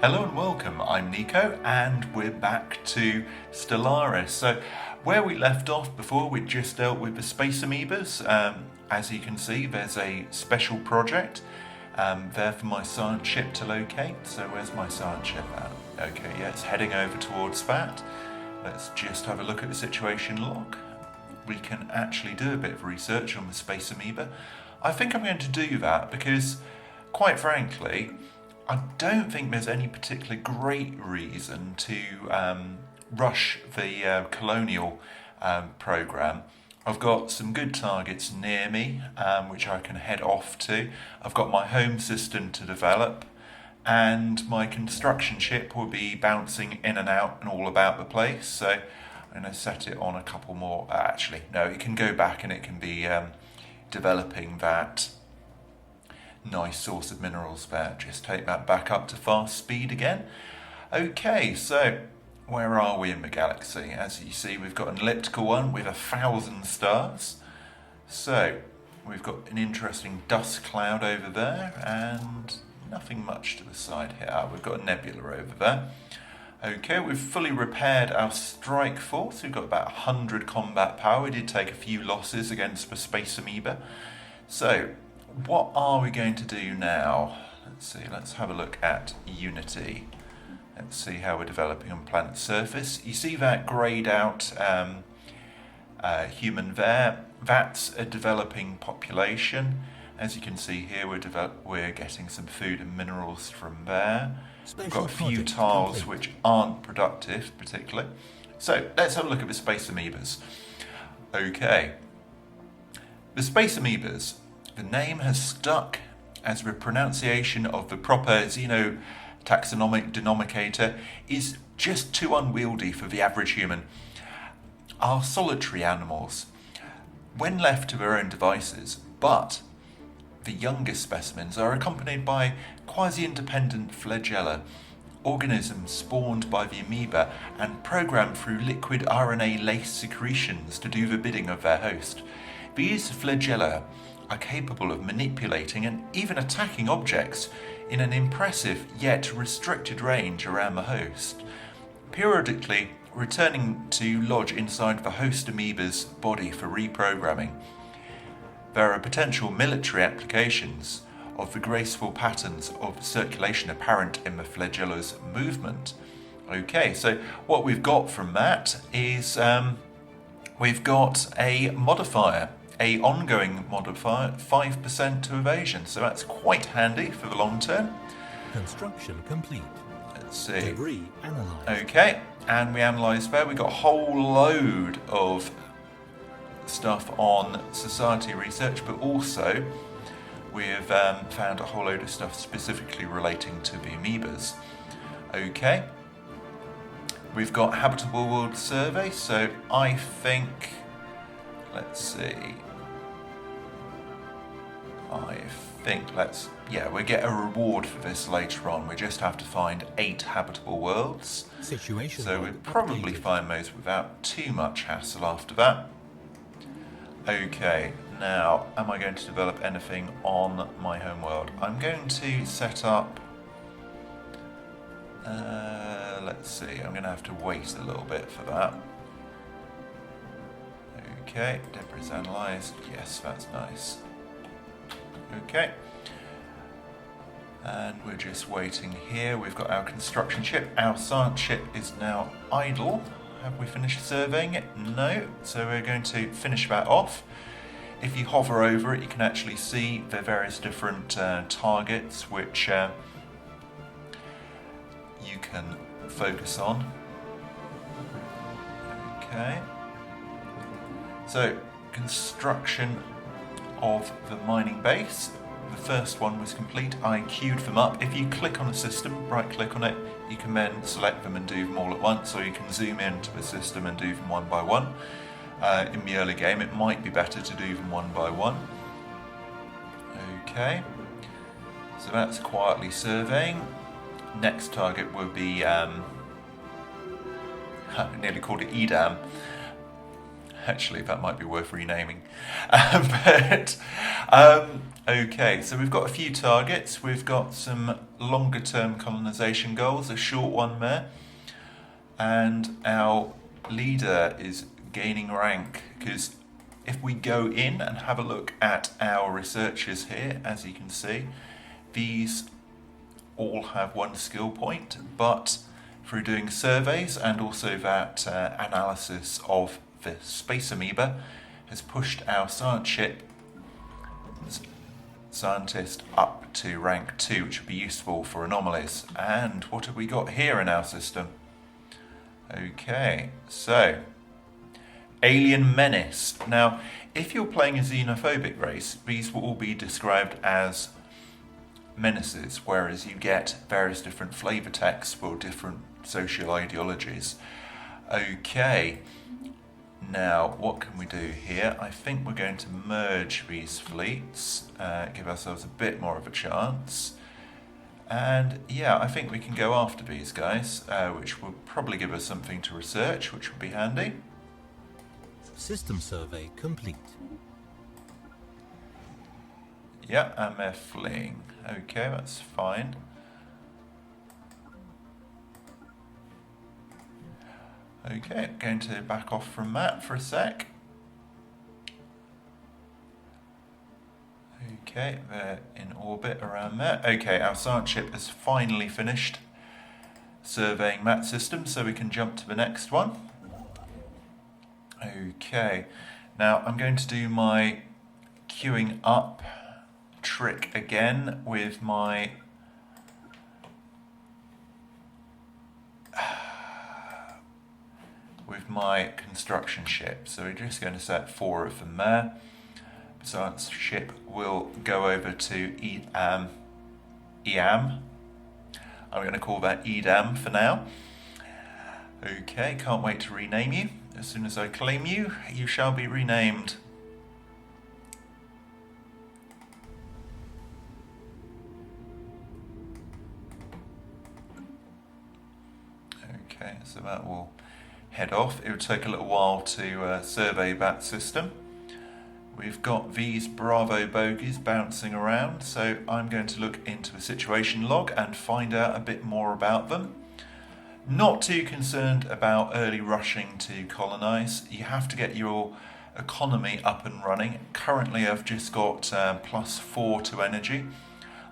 Hello and welcome, I'm Nico and we're back to Stellaris. So where we left off before, we just dealt with the space amoebas. As you can see, there's a special project there for my science ship to locate. So where's my science ship at? Okay, yeah, it's heading over towards that. Let's just have a look at the situation log. We can actually do a bit of research on the space amoeba. I think I'm going to do that because, quite frankly, I don't think there's any particular great reason to rush the colonial program. I've got some good targets near me, which I can head off to. I've got my home system to develop, and my construction ship will be bouncing in and out and all about the place. So I'm going to set it on a couple more. Actually, no, it can go back and it can be developing that nice source of minerals there. Just take that back up to fast speed again. Okay, so where are we in the galaxy? As you see, we've got an elliptical one with 1,000 stars. So we've got an interesting dust cloud over there and nothing much to the side here. We've got a nebula over there. Okay, we've fully repaired our strike force. We've got about 100 combat power. We did take a few losses against the space amoeba. So what are we going to do now? Let's see, let's have a look at Unity. Let's see how we're developing on planet surface. You see that greyed out human there? That's a developing population. As you can see here, we're getting some food and minerals from there. We've got a few tiles which aren't productive particularly. So let's have a look at the space amoebas. Okay, the space amoebas, the name has stuck as the pronunciation of the proper xenotaxonomic denominator is just too unwieldy for the average human. Are solitary animals when left to their own devices, but the youngest specimens are accompanied by quasi-independent flagella, organisms spawned by the amoeba and programmed through liquid RNA-laced secretions to do the bidding of their host. These flagella are capable of manipulating and even attacking objects in an impressive yet restricted range around the host, periodically returning to lodge inside the host amoeba's body for reprogramming. There are potential military applications of the graceful patterns of circulation apparent in the flagella's movement. Okay, so what we've got from that is we've got a modifier, a ongoing modifier, 5% to evasion. So that's quite handy for the long term. Construction complete. Let's see. Debris analysed. Okay, and we analysed there. We got a whole load of stuff on society research, but also we've found a whole load of stuff specifically relating to the amoebas. Okay, we've got habitable world survey, so I think, let's see, we'll get a reward for this later on. We just have to find 8 habitable worlds. Situation So we'll probably find those without too much hassle after that. Okay, now, am I going to develop anything on my home world? I'm going to set up, let's see, I'm going to have to wait a little bit for that. Okay, debris analysed, yes, that's nice. Okay, and we're just waiting here. We've got our construction ship. Our science ship is now idle. Have we finished surveying it? No, so we're going to finish that off. If you hover over it, you can actually see the various different targets which you can focus on. Okay, so construction of the mining base. The first one was complete. I queued them up. If you click on a system, right click on it, you can then select them and do them all at once, or you can zoom into the system and do them one by one. In the early game it might be better to do them one by one. Okay, so that's quietly surveying. Next target will be, I nearly called it Edam. Actually, that might be worth renaming. Okay, so we've got a few targets. We've got some longer term colonisation goals, a short one there. And our leader is gaining rank, because if we go in and have a look at our researchers here, as you can see, these all have 1 skill point, but through doing surveys and also that analysis of the space amoeba has pushed our scientist up to rank 2, which would be useful for anomalies. And what have we got here in our system? Okay, so alien menace. Now, if you're playing a xenophobic race, these will all be described as menaces, whereas you get various different flavor texts for different social ideologies. Okay, now what can we do here? I think we're going to merge these fleets, give ourselves a bit more of a chance. And yeah, I think we can go after these guys, which will probably give us something to research, which would be handy. System survey complete. Yeah, and they're fleeing. Okay, that's fine. Okay, going to back off from that for a sec. Okay, they're in orbit around there. Okay, our science ship has finally finished surveying that system, so we can jump to the next one. Okay, now I'm going to do my queuing up trick again with my construction ship. So we're just going to set 4 of them there. The science ship will go over to EAM. I'm going to call that EDAM for now. Okay, can't wait to rename you. As soon as I claim you, you shall be renamed. Okay, so that will head off. It will take a little while to survey that system. We've got these Bravo bogies bouncing around, so I'm going to look into the situation log and find out a bit more about them. Not too concerned about early rushing to colonise. You have to get your economy up and running. Currently I've just got +4 to energy.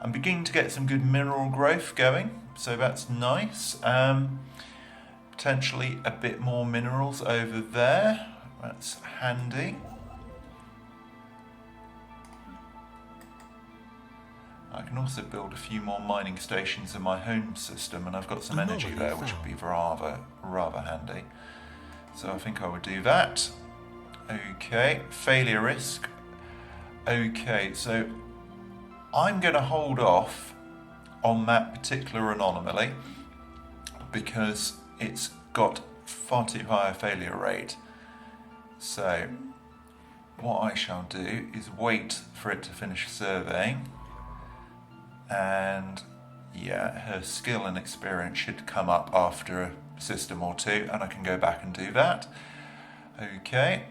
I'm beginning to get some good mineral growth going, so that's nice. Potentially a bit more minerals over there. That's handy. I can also build a few more mining stations in my home system, and I've got some energy there, which would be rather handy. So I think I would do that. Okay, failure risk. Okay, so I'm going to hold off on that particular anomaly because it's got far too high a failure rate. So what I shall do is wait for it to finish surveying. And yeah, her skill and experience should come up after a system or two, and I can go back and do that. Okay,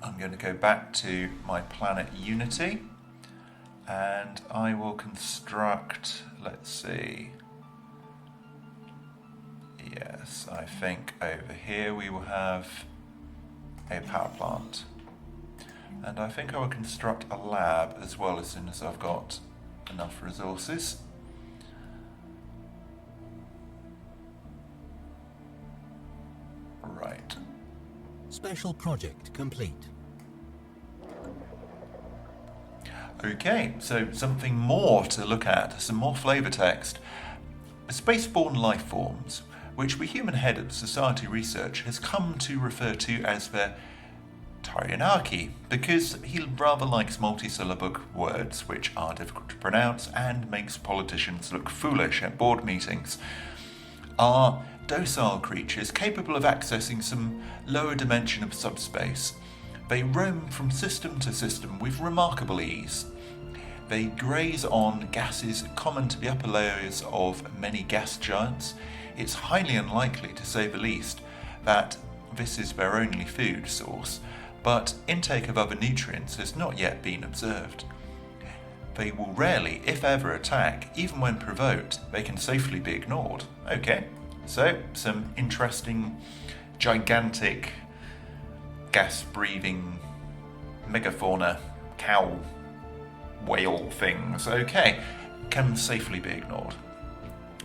I'm going to go back to my planet Unity, and I will construct, let's see, yes, I think over here we will have a power plant. And I think I will construct a lab as well as soon as I've got enough resources. Right. Special project complete. Okay, so something more to look at, some more flavour text. Spaceborne life forms, which the human head of society research has come to refer to as the Tyranarchy, because he rather likes multi-syllable words which are difficult to pronounce and makes politicians look foolish at board meetings, are docile creatures capable of accessing some lower dimension of subspace. They roam from system to system with remarkable ease. They graze on gases common to the upper layers of many gas giants. It's highly unlikely, to say the least, that this is their only food source, but intake of other nutrients has not yet been observed. They will rarely, if ever, attack. Even when provoked, they can safely be ignored. Okay, so some interesting, gigantic, gas-breathing megafauna, cow, whale things. Okay, can safely be ignored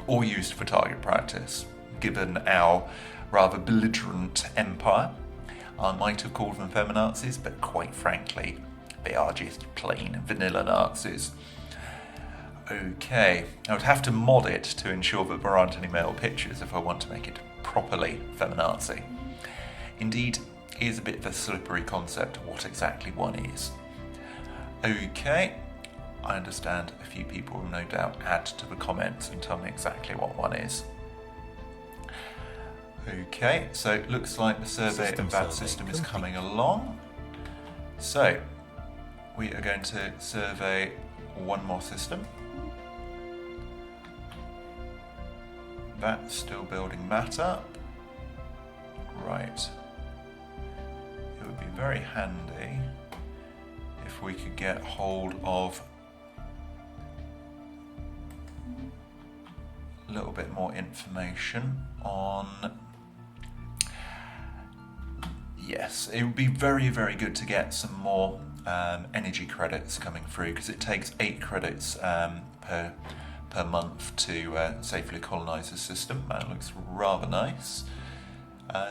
or used for target practice. Given our rather belligerent empire, I might have called them feminazis, but quite frankly, they are just plain vanilla Nazis. Okay, I would have to mod it to ensure that there aren't any male pictures if I want to make it properly feminazi. Indeed, it is a bit of a slippery concept what exactly one is. Okay, I understand a few people will no doubt add to the comments and tell me exactly what one is. Okay, so it looks like the survey of that system is coming along. So, we are going to survey one more system. That's still building that up. Right. It would be very handy if we could get hold of a little bit more information on... Yes, it would be very, very good to get some more energy credits coming through, because it takes 8 credits per month to safely colonise the system. That looks rather nice,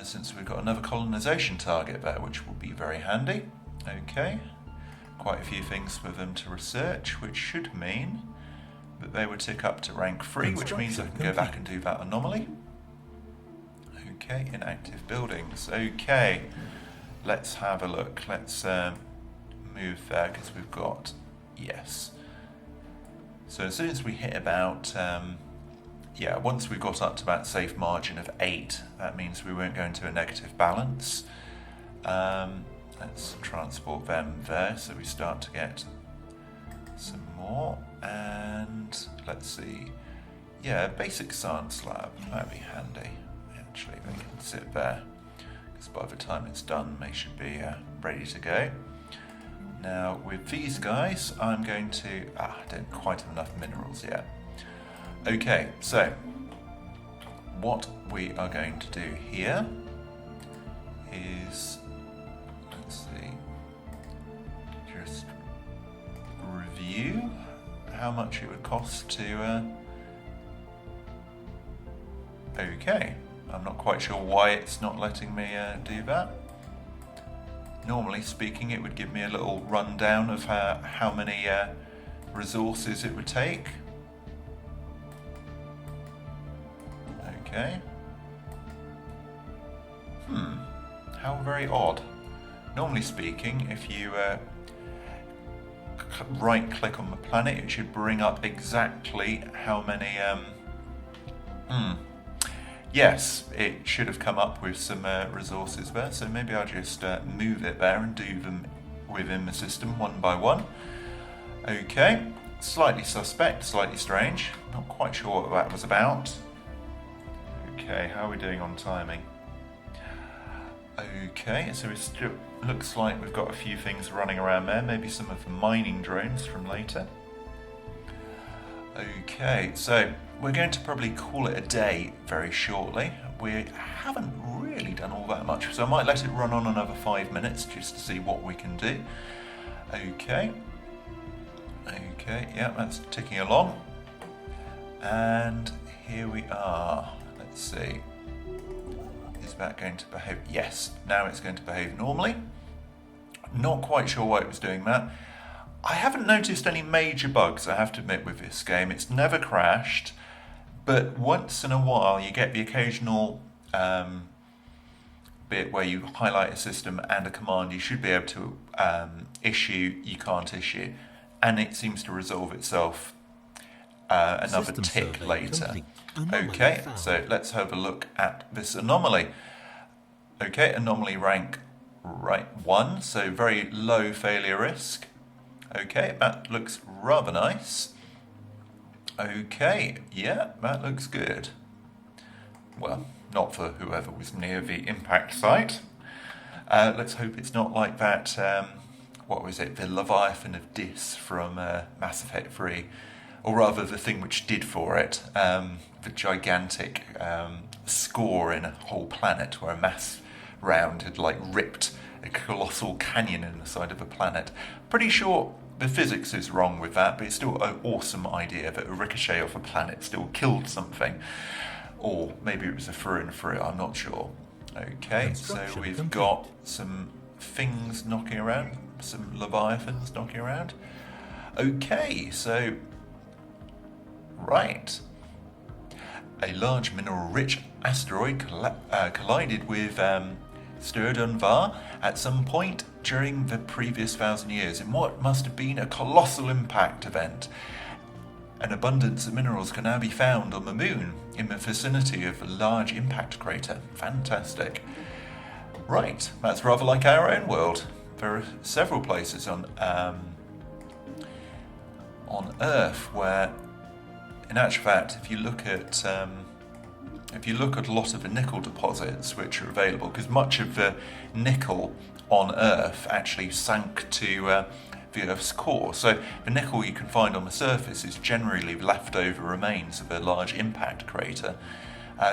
since we've got another colonisation target there, which will be very handy. Okay, quite a few things for them to research, which should mean that they would tick up to rank 3, which means I can go back and do that anomaly. Okay, inactive buildings. Okay, let's have a look. Let's move there, because we've got, yes. So as soon as we hit about, once we got up to that safe margin of 8, that means we won't go into a negative balance. Let's transport them there, so we start to get some more. And let's see, yeah, basic science lab, that'd be handy. Actually, they can sit there, because by the time it's done, they should be ready to go. Now, with these guys, I'm going to... I don't quite have enough minerals yet. Okay, so what we are going to do here is... Let's see. Just review how much it would cost to... Okay. I'm not quite sure why it's not letting me do that. Normally speaking, it would give me a little rundown of how many resources it would take. Okay. How very odd. Normally speaking, if you right click on the planet, it should bring up exactly how many... Yes, it should have come up with some resources there, so maybe I'll just move it there and do them within the system one by one. Okay, slightly suspect, slightly strange, not quite sure what that was about. Okay, how are we doing on timing? Okay, so it still looks like we've got a few things running around there, maybe some of the mining drones from later. Okay, so we're going to probably call it a day very shortly. We haven't really done all that much, so I might let it run on another 5 minutes just to see what we can do. Okay, yeah, that's ticking along. And here we are. Let's see. Is that going to behave? Yes, now it's going to behave normally. Not quite sure why it was doing that. I haven't noticed any major bugs, I have to admit, with this game. It's never crashed, but once in a while you get the occasional bit where you highlight a system and a command you should be able to issue, you can't issue, and it seems to resolve itself another tick later. Okay, so let's have a look at this anomaly. Okay, anomaly rank 1, so very low failure risk. Okay, that looks rather nice. Okay, yeah, that looks good. Well, not for whoever was near the impact site. Let's hope it's not like that, what was it, the Leviathan of Dis from Mass Effect 3, or rather the thing which did for it, the gigantic score in a whole planet where a mass round had like ripped a colossal canyon in the side of a planet. Pretty sure the physics is wrong with that, but it's still an awesome idea that a ricochet off a planet still killed something. Or maybe it was a through and through, I'm not sure. Okay, so we've got some things knocking around, some Leviathans knocking around. Okay, so, right. A large mineral-rich asteroid collided with Sturdanvar at some point during the previous 1,000 years in what must have been a colossal impact event. An abundance of minerals can now be found on the moon in the vicinity of a large impact crater. Fantastic. Right, that's rather like our own world. There are several places on Earth where, in actual fact, if you look at a lot of the nickel deposits which are available, because much of the nickel on Earth actually sank to the Earth's core. So the nickel you can find on the surface is generally leftover remains of a large impact crater.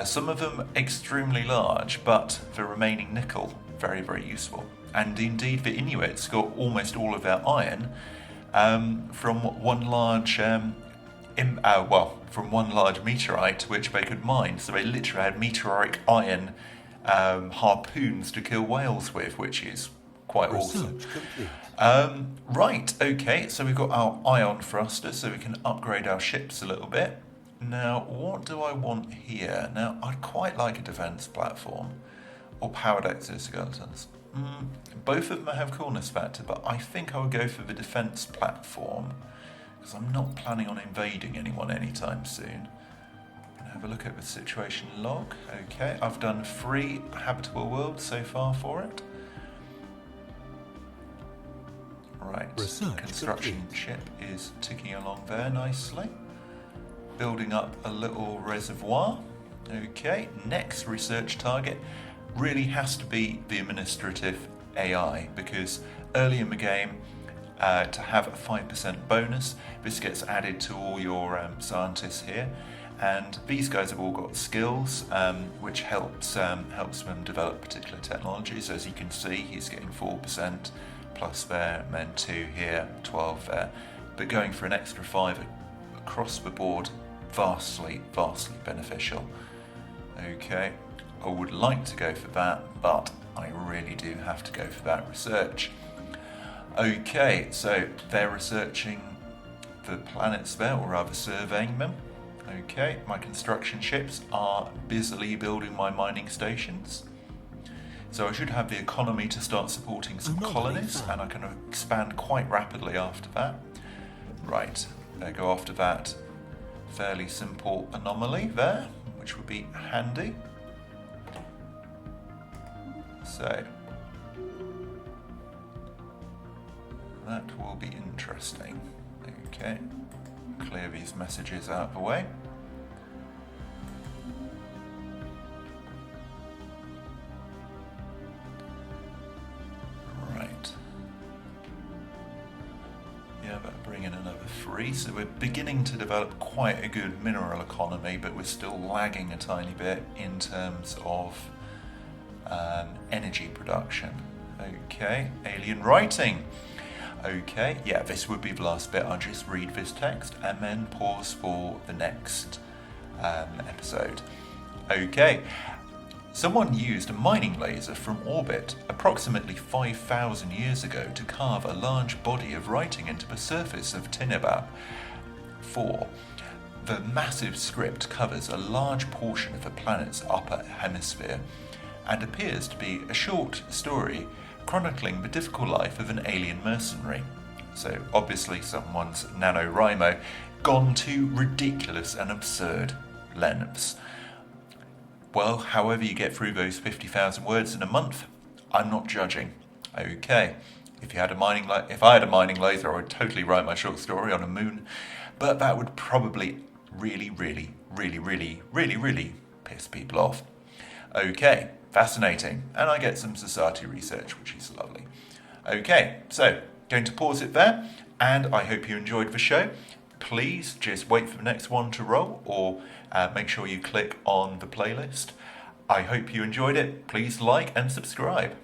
Some of them extremely large, but the remaining nickel very, very useful. And indeed, the Inuits got almost all of their iron from one large meteorite which they could mine. So they literally had meteoric iron harpoons to kill whales with, which is quite awesome. Right, okay, so we've got our ion thruster, so we can upgrade our ships a little bit. Now, what do I want here? Now, I'd quite like a defence platform, or powered exoskeletons. Both of them have coolness factor, but I think I would go for the defence platform, because I'm not planning on invading anyone anytime soon. Have a look at the situation log. Okay, I've done 3 habitable worlds so far for it. Right, construction ship is ticking along there nicely. Building up a little reservoir. Okay, next research target really has to be the administrative AI, because early in the game, to have a 5% bonus, this gets added to all your scientists here. And these guys have all got skills, which helps them develop particular technologies. As you can see, he's getting 4% plus there, and then 2 here, 12 there. But going for an extra 5 across the board, vastly, vastly beneficial. Okay, I would like to go for that, but I really do have to go for that research. Okay, so they're researching the planets there, or rather surveying them. Okay, my construction ships are busily building my mining stations. So I should have the economy to start supporting some colonies, and I can expand quite rapidly after that. Right, there go after that fairly simple anomaly there, which would be handy. So that will be interesting. Okay, clear these messages out of the way. Right. Yeah, but bring in another 3. So we're beginning to develop quite a good mineral economy, but we're still lagging a tiny bit in terms of energy production. Okay, alien writing. Okay, yeah, this would be the last bit. I'll just read this text and then pause for the next episode. Okay, someone used a mining laser from orbit approximately 5,000 years ago to carve a large body of writing into the surface of Tinebab 4. The massive script covers a large portion of the planet's upper hemisphere and appears to be a short story chronicling the difficult life of an alien mercenary. So obviously someone's NaNoWriMo gone to ridiculous and absurd lengths. Well, however you get through those 50,000 words in a month, I'm not judging. Okay, if I had a mining laser, I would totally write my short story on a moon, but that would probably really piss people off. Okay, fascinating. And I get some society research, which is lovely. Okay, so going to pause it there, and I hope you enjoyed the show. Please just wait for the next one to roll, or make sure you click on the playlist. I hope you enjoyed it. Please like and subscribe.